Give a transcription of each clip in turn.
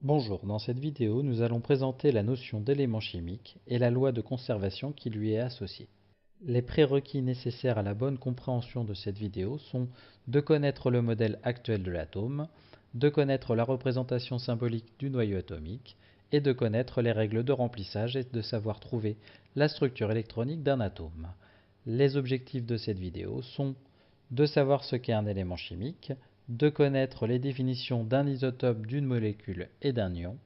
Bonjour, dans cette vidéo, nous allons présenter la notion d'élément chimique et la loi de conservation qui lui est associée. Les prérequis nécessaires à la bonne compréhension de cette vidéo sont de connaître le modèle actuel de l'atome, de connaître la représentation symbolique du noyau atomique et de connaître les règles de remplissage et de savoir trouver la structure électronique d'un atome. Les objectifs de cette vidéo sont de savoir ce qu'est un élément chimique, de connaître les définitions d'un isotope, d'une molécule et d'un ion,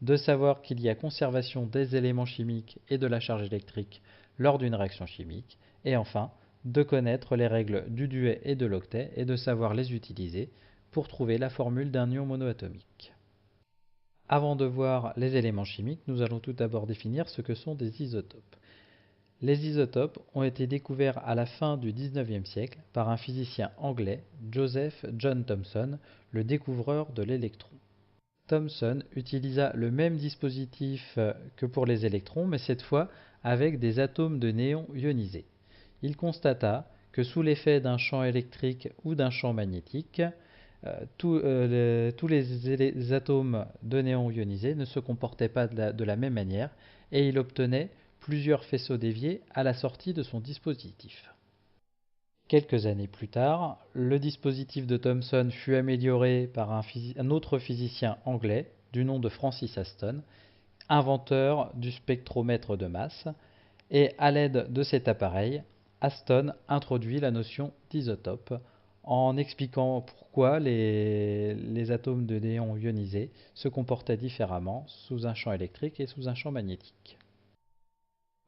de savoir qu'il y a conservation des éléments chimiques et de la charge électrique lors d'une réaction chimique, et enfin, de connaître les règles du duet et de l'octet et de savoir les utiliser pour trouver la formule d'un ion monoatomique. Avant de voir les éléments chimiques, nous allons tout d'abord définir ce que sont des isotopes. Les isotopes ont été découverts à la fin du XIXe siècle par un physicien anglais, Joseph John Thomson, le découvreur de l'électron. Thomson utilisa le même dispositif que pour les électrons, mais cette fois avec des atomes de néon ionisés. Il constata que sous l'effet d'un champ électrique ou d'un champ magnétique, tous les atomes de néon ionisés ne se comportaient pas de la même manière et il obtenait plusieurs faisceaux déviés à la sortie de son dispositif. Quelques années plus tard, le dispositif de Thomson fut amélioré par un autre physicien anglais du nom de Francis Aston, inventeur du spectromètre de masse, et à l'aide de cet appareil, Aston introduit la notion d'isotope en expliquant pourquoi les atomes de néon ionisés se comportaient différemment sous un champ électrique et sous un champ magnétique.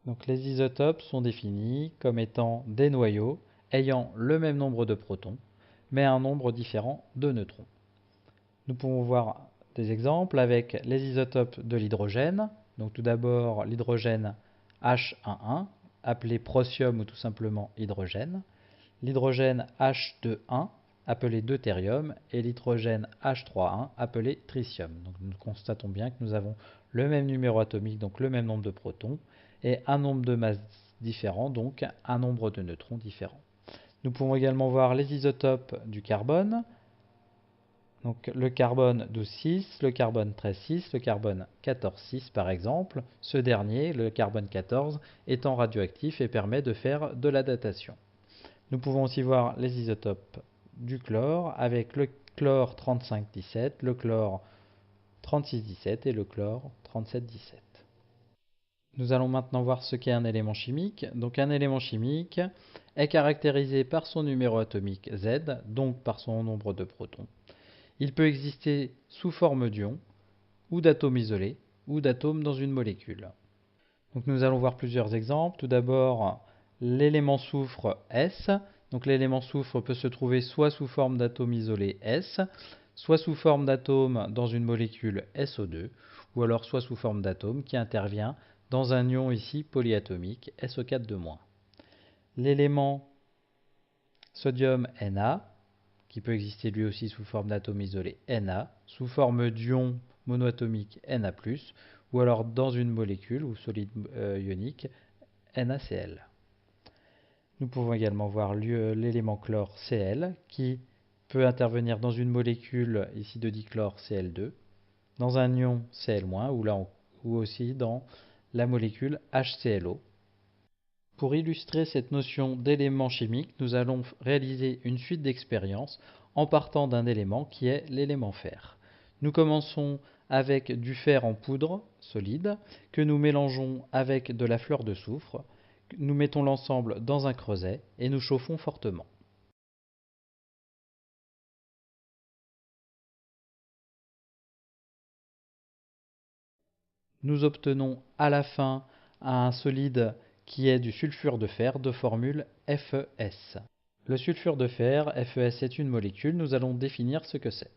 Donc les isotopes sont définis comme étant des noyaux ayant le même nombre de protons, mais un nombre différent de neutrons. Nous pouvons voir des exemples avec les isotopes de l'hydrogène. Donc tout d'abord l'hydrogène H11, appelé procium ou tout simplement hydrogène, l'hydrogène H21, appelé deutérium, et l'hydrogène H31, appelé tritium. Donc nous constatons bien que nous avons le même numéro atomique, donc le même nombre de protons, et un nombre de masses différent, donc un nombre de neutrons différent. Nous pouvons également voir les isotopes du carbone, donc le carbone 12,6, le carbone 13,6, le carbone 14,6 par exemple. Ce dernier, le carbone 14, étant radioactif et permet de faire de la datation. Nous pouvons aussi voir les isotopes du chlore avec le chlore 35,17, le chlore 36,17 et le chlore 37,17. Nous allons maintenant voir ce qu'est un élément chimique. Donc un élément chimique est caractérisé par son numéro atomique Z, donc par son nombre de protons. Il peut exister sous forme d'ion, ou d'atomes isolés, ou d'atomes dans une molécule. Donc nous allons voir plusieurs exemples. Tout d'abord, l'élément soufre S. Donc l'élément soufre peut se trouver soit sous forme d'atome isolé S, soit sous forme d'atome dans une molécule SO2, ou alors soit sous forme d'atome qui intervient dans un ion ici polyatomique SO4 L'élément sodium Na, qui peut exister lui aussi sous forme d'atome isolé Na, sous forme d'ion monoatomique Na+, ou alors dans une molécule ou solide ionique NaCl. Nous pouvons également voir l'élément chlore Cl qui peut intervenir dans une molécule ici de dichlore Cl2, dans un ion Cl- ou aussi dans la molécule HClO. Pour illustrer cette notion d'élément chimique, nous allons réaliser une suite d'expériences en partant d'un élément qui est l'élément fer. Nous commençons avec du fer en poudre solide que nous mélangeons avec de la fleur de soufre. Nous mettons l'ensemble dans un creuset et nous chauffons fortement. Nous obtenons à la fin un solide qui est du sulfure de fer de formule FeS. Le sulfure de fer, FeS, est une molécule, nous allons définir ce que c'est.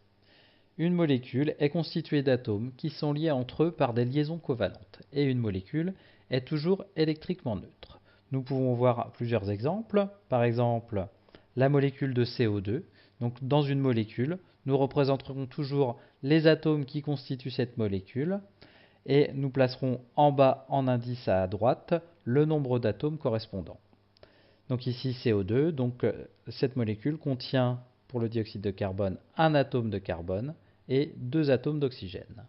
Une molécule est constituée d'atomes qui sont liés entre eux par des liaisons covalentes, et une molécule est toujours électriquement neutre. Nous pouvons voir plusieurs exemples, par exemple la molécule de CO2. Donc dans une molécule, nous représenterons toujours les atomes qui constituent cette molécule, et nous placerons en bas en indice à droite le nombre d'atomes correspondants. Donc ici CO2, donc cette molécule contient pour le dioxyde de carbone un atome de carbone et deux atomes d'oxygène.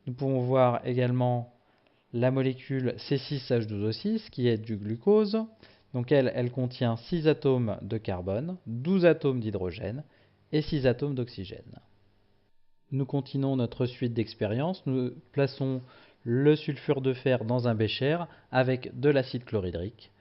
Nous pouvons voir également la molécule C6H12O6 qui est du glucose. Donc elle contient 6 atomes de carbone, 12 atomes d'hydrogène et 6 atomes d'oxygène. Nous continuons notre suite d'expériences. Nous plaçons le sulfure de fer dans un bécher avec de l'acide chlorhydrique.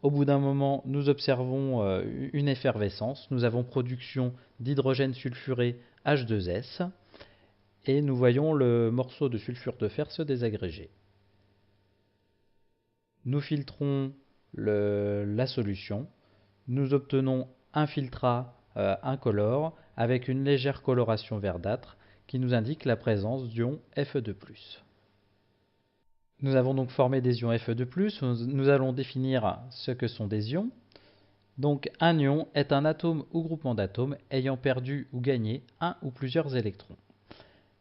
Au bout d'un moment, nous observons une effervescence. Nous avons production d'hydrogène sulfuré H2S et nous voyons le morceau de sulfure de fer se désagréger. Nous filtrons la solution. Nous obtenons un filtrat incolore avec une légère coloration verdâtre qui nous indique la présence d'ions Fe2+. Nous avons donc formé des ions Fe2+. Nous allons définir ce que sont des ions. Donc un ion est un atome ou groupement d'atomes ayant perdu ou gagné un ou plusieurs électrons.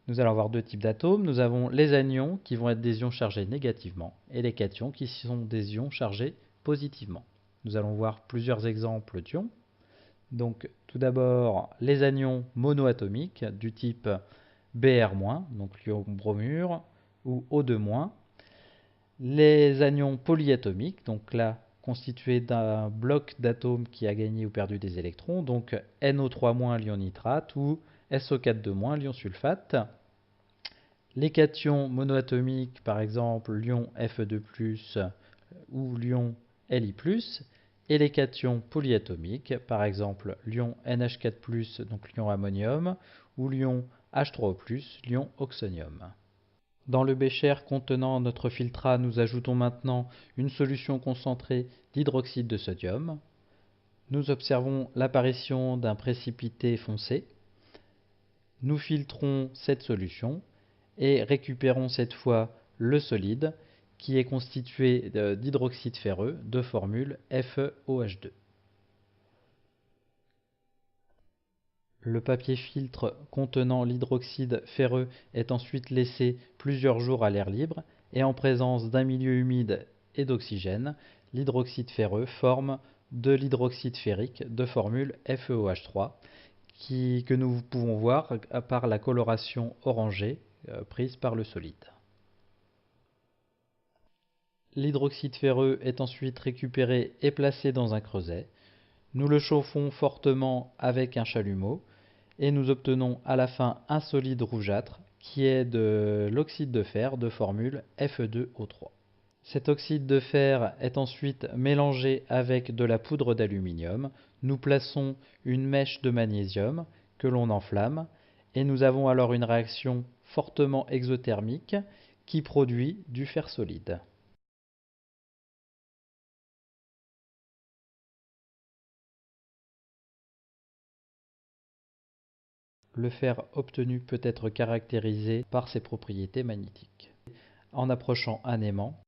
Nous allons avoir deux types d'atomes. Nous avons les anions qui vont être des ions chargés négativement et les cations qui sont des ions chargés positivement. Nous allons voir plusieurs exemples d'ions. Donc tout d'abord les anions monoatomiques du type Br-, donc l'ion bromure, ou O2-, les anions polyatomiques, donc là constitués d'un bloc d'atomes qui a gagné ou perdu des électrons, donc NO3-, l'ion nitrate, ou SO4-, l'ion sulfate. Les cations monoatomiques, par exemple l'ion Fe2+, ou l'ion Li+, et les cations polyatomiques, par exemple l'ion NH4+, donc l'ion ammonium, ou l'ion H3O+, l'ion oxonium. Dans le bécher contenant notre filtrat, nous ajoutons maintenant une solution concentrée d'hydroxyde de sodium. Nous observons l'apparition d'un précipité foncé. Nous filtrons cette solution et récupérons cette fois le solide qui est constitué d'hydroxyde ferreux de formule FeOH2. Le papier filtre contenant l'hydroxyde ferreux est ensuite laissé plusieurs jours à l'air libre et en présence d'un milieu humide et d'oxygène, l'hydroxyde ferreux forme de l'hydroxyde ferrique de formule FeOH3 que nous pouvons voir par la coloration orangée prise par le solide. L'hydroxyde ferreux est ensuite récupéré et placé dans un creuset. Nous le chauffons fortement avec un chalumeau et nous obtenons à la fin un solide rougeâtre qui est de l'oxyde de fer de formule Fe2O3. Cet oxyde de fer est ensuite mélangé avec de la poudre d'aluminium. Nous plaçons une mèche de magnésium que l'on enflamme et nous avons alors une réaction fortement exothermique qui produit du fer solide. Le fer obtenu peut être caractérisé par ses propriétés magnétiques. En approchant un aimant,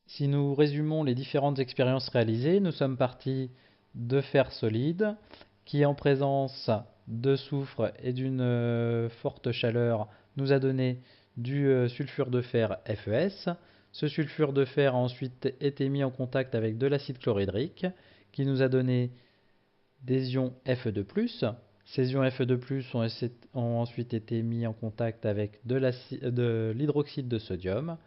si nous résumons les différentes expériences réalisées, nous sommes partis de fer solide qui, en présence de soufre et d'une forte chaleur, nous a donné du sulfure de fer FeS. Ce sulfure de fer a ensuite été mis en contact avec de l'acide chlorhydrique qui nous a donné des ions Fe2+. Ces ions Fe2+ ont ensuite été mis en contact avec de l'hydroxyde de sodium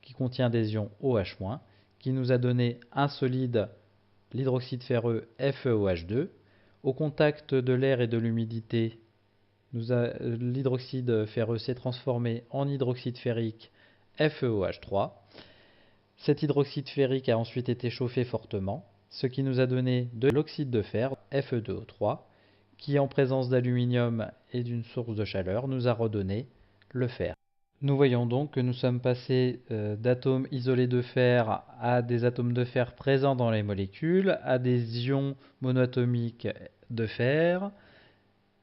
qui contient des ions OH-, qui nous a donné un solide, l'hydroxyde ferreux FeOH2. Au contact de l'air et de l'humidité, l'hydroxyde ferreux s'est transformé en hydroxyde ferrique FeOH3. Cet hydroxyde ferrique a ensuite été chauffé fortement, ce qui nous a donné de l'oxyde de fer Fe2O3, qui en présence d'aluminium et d'une source de chaleur nous a redonné le fer. Nous voyons donc que nous sommes passés d'atomes isolés de fer à des atomes de fer présents dans les molécules, à des ions monoatomiques de fer,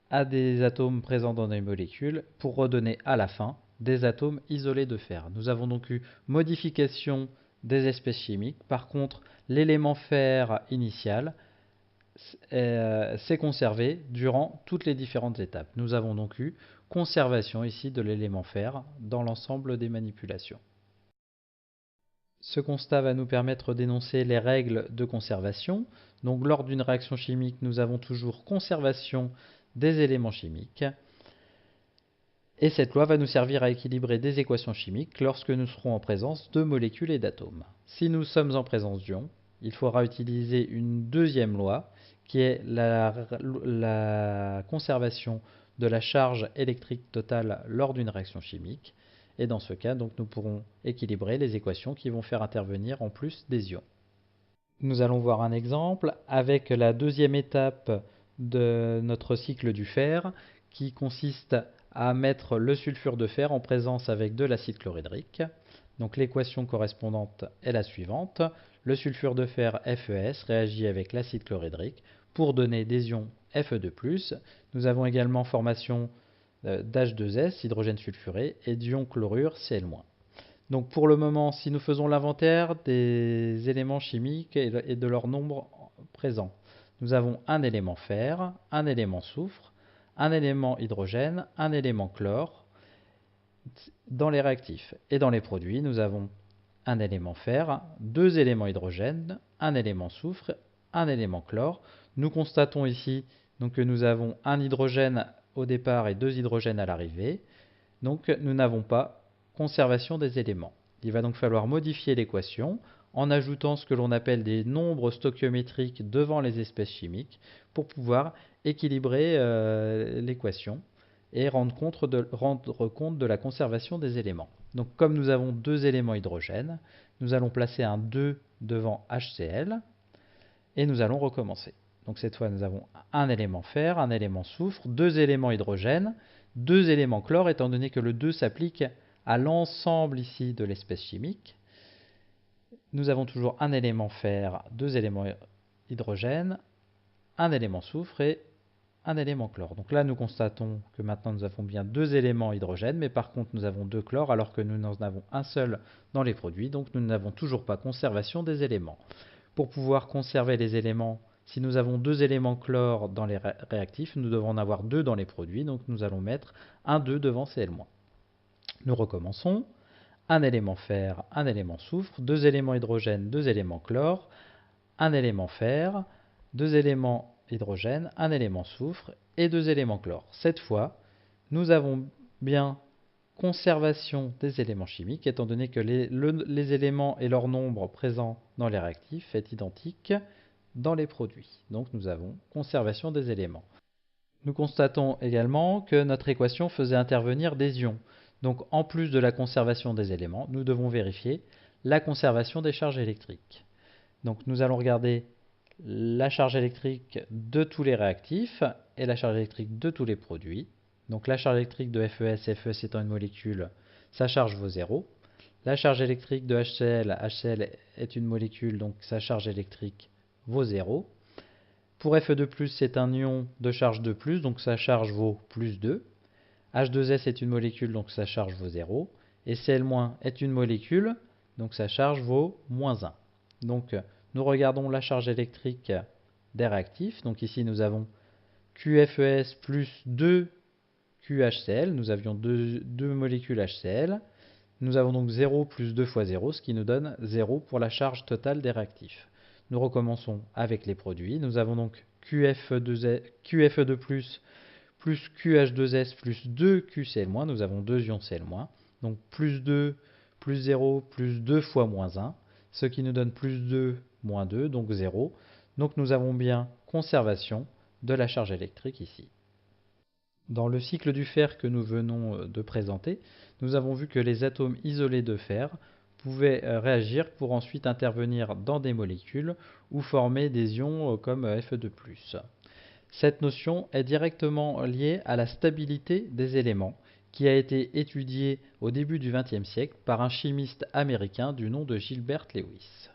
à des atomes présents dans les molécules, pour redonner à la fin des atomes isolés de fer. Nous avons donc eu modification des espèces chimiques. Par contre, l'élément fer initial s'est conservé durant toutes les différentes étapes. Nous avons donc eu conservation ici de l'élément fer dans l'ensemble des manipulations. Ce constat va nous permettre d'énoncer les règles de conservation. Donc lors d'une réaction chimique, nous avons toujours conservation des éléments chimiques. Et cette loi va nous servir à équilibrer des équations chimiques lorsque nous serons en présence de molécules et d'atomes. Si nous sommes en présence d'ions, il faudra utiliser une deuxième loi qui est la conservation de la charge électrique totale lors d'une réaction chimique. Et dans ce cas, donc, nous pourrons équilibrer les équations qui vont faire intervenir en plus des ions. Nous allons voir un exemple avec la deuxième étape de notre cycle du fer qui consiste à mettre le sulfure de fer en présence avec de l'acide chlorhydrique. Donc l'équation correspondante est la suivante. Le sulfure de fer FeS réagit avec l'acide chlorhydrique pour donner des ions Fe2+. Nous avons également formation d'H2S, hydrogène sulfuré, et d'ion chlorure Cl-. Donc pour le moment, si nous faisons l'inventaire des éléments chimiques et de leur nombre présent, nous avons un élément fer, un élément soufre, un élément hydrogène, un élément chlore dans les réactifs. Et dans les produits, nous avons un élément fer, deux éléments hydrogène, un élément soufre, un élément chlore. Nous constatons ici donc, que nous avons un hydrogène au départ et deux hydrogènes à l'arrivée. Donc nous n'avons pas conservation des éléments. Il va donc falloir modifier l'équation en ajoutant ce que l'on appelle des nombres stoichiométriques devant les espèces chimiques pour pouvoir équilibrer l'équation et rendre compte de la conservation des éléments. Donc comme nous avons deux éléments hydrogène, nous allons placer un 2 devant HCl et nous allons recommencer. Donc cette fois nous avons un élément fer, un élément soufre, deux éléments hydrogène, deux éléments chlore étant donné que le 2 s'applique à l'ensemble ici de l'espèce chimique. Nous avons toujours un élément fer, deux éléments hydrogène, un élément soufre et un élément chlore. Donc là, nous constatons que maintenant nous avons bien deux éléments hydrogène, mais par contre nous avons deux chlores alors que nous n'en avons un seul dans les produits, donc nous n'avons toujours pas conservation des éléments. Pour pouvoir conserver les éléments, si nous avons deux éléments chlore dans les réactifs, nous devons en avoir deux dans les produits, donc nous allons mettre un 2 devant Cl-. Nous recommençons. Un élément fer, un élément soufre, deux éléments hydrogène, deux éléments chlore, un élément fer, deux éléments hydrogène, un élément soufre et deux éléments chlore. Cette fois, nous avons bien conservation des éléments chimiques, étant donné que les éléments et leur nombre présents dans les réactifs est identique dans les produits. Donc nous avons conservation des éléments. Nous constatons également que notre équation faisait intervenir des ions. Donc en plus de la conservation des éléments, nous devons vérifier la conservation des charges électriques. Donc nous allons regarder la charge électrique de tous les réactifs et la charge électrique de tous les produits. Donc la charge électrique de FeS étant une molécule, sa charge vaut 0. La charge électrique de HCl est une molécule, donc sa charge électrique vaut 0. Pour Fe2+, c'est un ion de charge 2+, donc sa charge vaut plus 2. H2S est une molécule, donc sa charge vaut 0. Et Cl- est une molécule, donc sa charge vaut moins 1. Donc nous regardons la charge électrique des réactifs. Donc ici nous avons QFES plus 2 QHCl. Nous avions deux molécules HCl. Nous avons donc 0 plus 2 fois 0, ce qui nous donne 0 pour la charge totale des réactifs. Nous recommençons avec les produits. Nous avons donc QFE2+, plus QH2S plus 2 QCl-. Nous avons deux ions Cl-. Donc plus 2 plus 0 plus 2 fois moins 1, ce qui nous donne plus 2 moins 2, donc 0. Donc nous avons bien conservation de la charge électrique ici. Dans le cycle du fer que nous venons de présenter, nous avons vu que les atomes isolés de fer pouvaient réagir pour ensuite intervenir dans des molécules ou former des ions comme Fe2+. Cette notion est directement liée à la stabilité des éléments qui a été étudiée au début du XXe siècle par un chimiste américain du nom de Gilbert Lewis.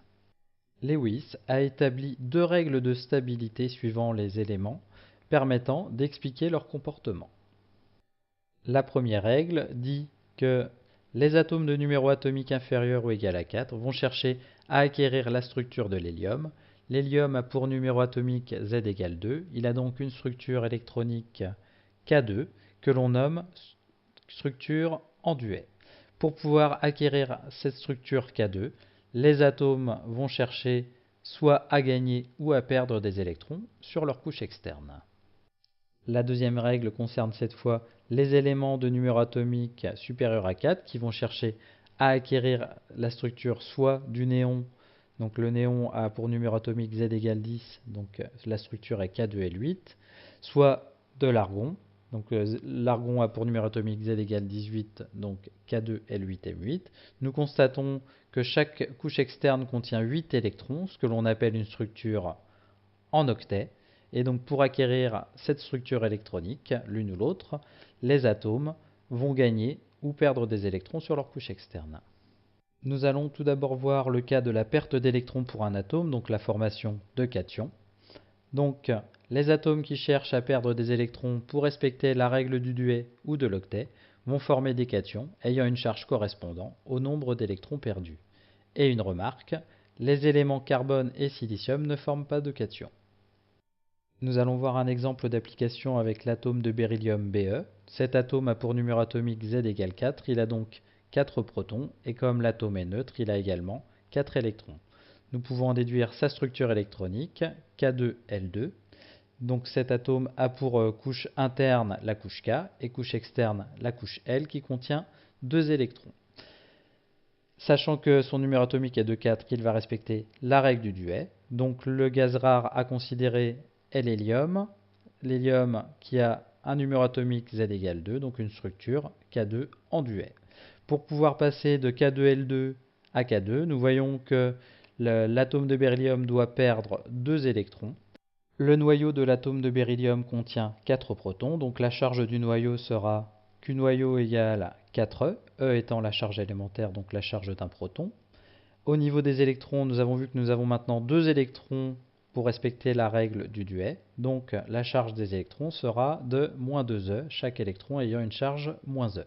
Lewis a établi deux règles de stabilité suivant les éléments permettant d'expliquer leur comportement. La première règle dit que Les atomes de numéro atomique inférieur ou égal à 4 vont chercher à acquérir la structure de l'hélium. L'hélium a pour numéro atomique Z égale 2. Il a donc une structure électronique K2 que l'on nomme structure en duet. Pour pouvoir acquérir cette structure K2, les atomes vont chercher soit à gagner ou à perdre des électrons sur leur couche externe. La deuxième règle concerne cette fois les éléments de numéro atomique supérieur à 4 qui vont chercher à acquérir la structure soit du néon, donc le néon a pour numéro atomique Z égale 10, donc la structure est K2L8, soit de l'argon, donc l'argon a pour numéro atomique Z égale 18, donc K2L8M8. Nous constatons que chaque couche externe contient 8 électrons, ce que l'on appelle une structure en octets. Et donc pour acquérir cette structure électronique, l'une ou l'autre, les atomes vont gagner ou perdre des électrons sur leur couche externe. Nous allons tout d'abord voir le cas de la perte d'électrons pour un atome, donc la formation de cations. Donc les atomes qui cherchent à perdre des électrons pour respecter la règle du duet ou de l'octet vont former des cations ayant une charge correspondant au nombre d'électrons perdus. Et une remarque, les éléments carbone et silicium ne forment pas de cations. Nous allons voir un exemple d'application avec l'atome de beryllium Be. Cet atome a pour numéro atomique Z égale 4, il a donc 4 protons, et comme l'atome est neutre, il a également 4 électrons. Nous pouvons en déduire sa structure électronique, K2L2. Donc cet atome a pour couche interne la couche K, et couche externe la couche L, qui contient 2 électrons. Sachant que son numéro atomique est de 4, il va respecter la règle du duet. Donc le gaz rare à considérer est l'hélium. L'hélium qui a un numéro atomique Z égale 2, donc une structure K2 en duet. Pour pouvoir passer de K2L2 à K2, nous voyons que l'atome de beryllium doit perdre 2 électrons. Le noyau de l'atome de beryllium contient 4 protons, donc la charge du noyau sera Q noyau égale 4E, E étant la charge élémentaire, donc la charge d'un proton. Au niveau des électrons, nous avons vu que nous avons maintenant 2 électrons pour respecter la règle du duet. Donc la charge des électrons sera de moins 2E, chaque électron ayant une charge moins E.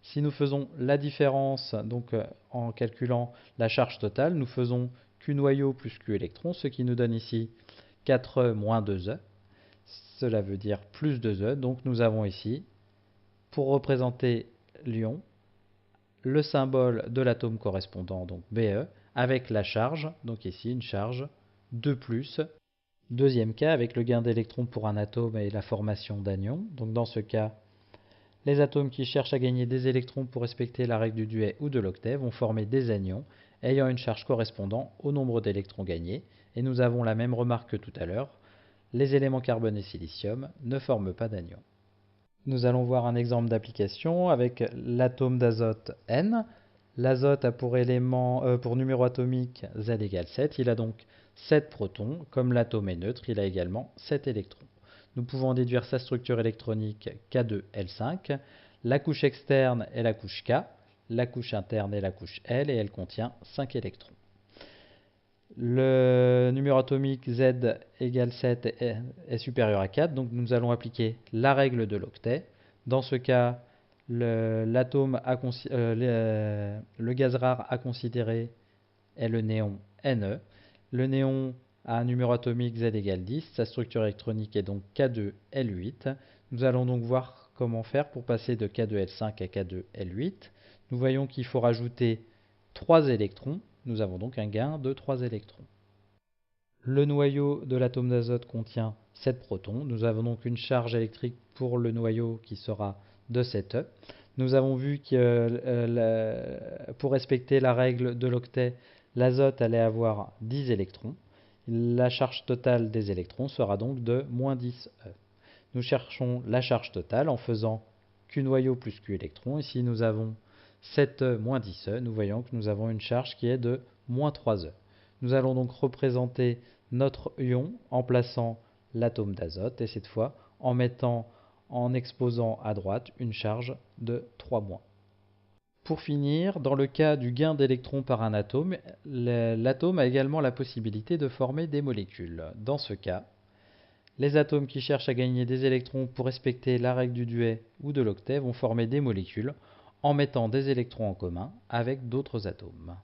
Si nous faisons la différence, donc en calculant la charge totale, nous faisons Q noyau plus Q électrons, ce qui nous donne ici 4E moins 2E. Cela veut dire plus 2E. Donc nous avons ici, pour représenter l'ion, le symbole de l'atome correspondant, donc Be, avec la charge, donc ici une charge 2+. Deuxième cas, avec le gain d'électrons pour un atome et la formation d'anions. Donc dans ce cas, les atomes qui cherchent à gagner des électrons pour respecter la règle du duet ou de l'octet vont former des anions ayant une charge correspondant au nombre d'électrons gagnés. Et nous avons la même remarque que tout à l'heure, les éléments carbone et silicium ne forment pas d'anions. Nous allons voir un exemple d'application avec l'atome d'azote N. L'azote a pour numéro atomique Z égale 7. Il a donc 7 protons. Comme l'atome est neutre, il a également 7 électrons. Nous pouvons déduire sa structure électronique K2L5. La couche externe est la couche K. La couche interne est la couche L et elle contient 5 électrons. Le numéro atomique Z égale 7 est supérieur à 4, donc nous allons appliquer la règle de l'octet. Dans ce cas, le gaz rare à considérer est le néon Ne. Le néon a un numéro atomique Z égale 10, sa structure électronique est donc K2L8. Nous allons donc voir comment faire pour passer de K2L5 à K2L8. Nous voyons qu'il faut rajouter 3 électrons. Nous avons donc un gain de 3 électrons. Le noyau de l'atome d'azote contient 7 protons. Nous avons donc une charge électrique pour le noyau qui sera de 7E. Nous avons vu que pour respecter la règle de l'octet, l'azote allait avoir 10 électrons. La charge totale des électrons sera donc de moins 10E. Nous cherchons la charge totale en faisant Q noyau plus Q électrons. Ici nous avons 7E moins 10E, nous voyons que nous avons une charge qui est de moins 3E. Nous allons donc représenter notre ion en plaçant l'atome d'azote et cette fois en exposant à droite une charge de 3-. Pour finir, dans le cas du gain d'électrons par un atome, l'atome a également la possibilité de former des molécules. Dans ce cas, les atomes qui cherchent à gagner des électrons pour respecter la règle du duet ou de l'octet vont former des molécules en mettant des électrons en commun avec d'autres atomes.